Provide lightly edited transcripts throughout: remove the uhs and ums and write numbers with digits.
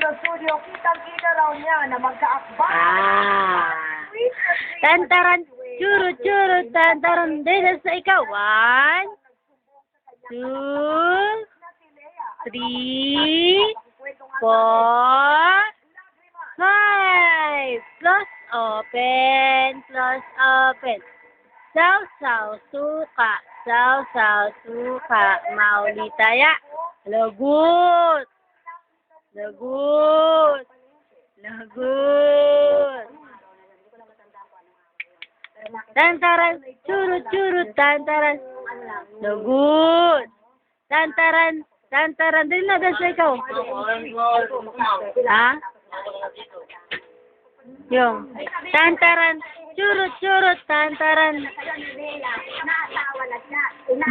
sa studio, kitang-kita raw niya na magkaakbay. Tantaran, churu-churu, tantaran, dito sa ikaw. 1, 2, 3, 4, 5. Close, open, close, open. Saw-saw, suka, saw-saw, suka, maulitaya. Lagut. Lagut. Lagut. Tantaran, churu-churu, tantaran. Lagut. Tantaran, tantaran. Dali na, dali sa ikaw. Ha? Yung. Tantaran, churu-churu, tantaran.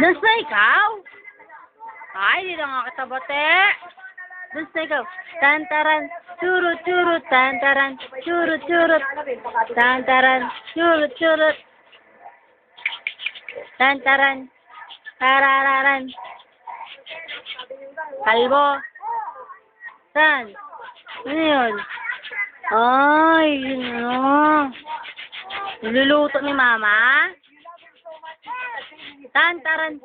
Dali sa ikaw. Ay, di na nga katabate. Dali sa ikaw. Tantaran, churu-churu, tantaran. Churu-churu, tantaran. Churu-churu. Tantaran. Tarararan. Kalbo. Tan. Ano yun? Ay, yun o. Niluluto ni Mama. Tantaran.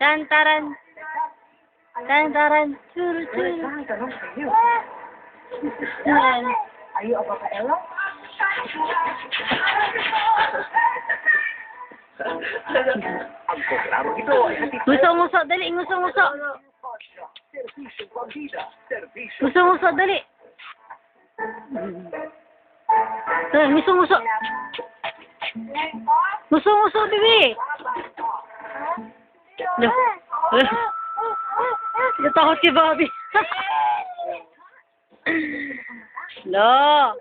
Tantaran. Tantaran. Churu, churu. Ayan. Ayo, apa ka, Ella? Ang programa ito ay Nguso-nguso, dali. Nguso-nguso. Nguso-nguso, dali. Nguso-nguso. Nguso-nguso, bibi. Natakot si Bobby. Lo.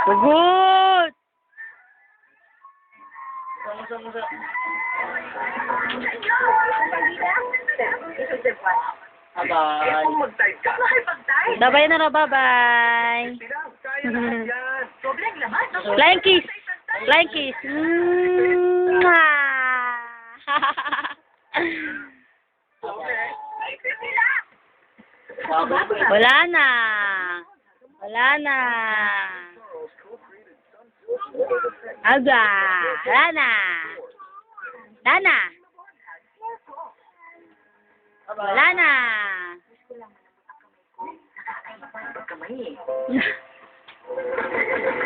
Good. Bye-bye na, bye-bye. Flying kiss. Flying kiss. Wala na. Wala na. Aga. Wala na. Wala na. Wala na.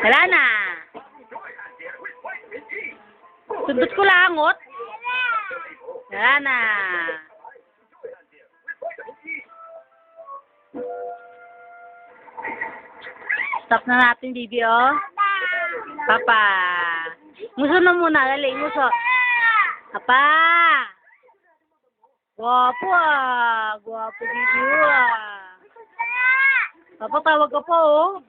Wala na. Sundot ko langot. Wala na. Stop na natin, Bibi, oh. Papa. Nguso na muna. Dali, nguso. Papa. Guwapo, ah. Guwapo, Bibi, ah. Papa, tawag ka po, oh.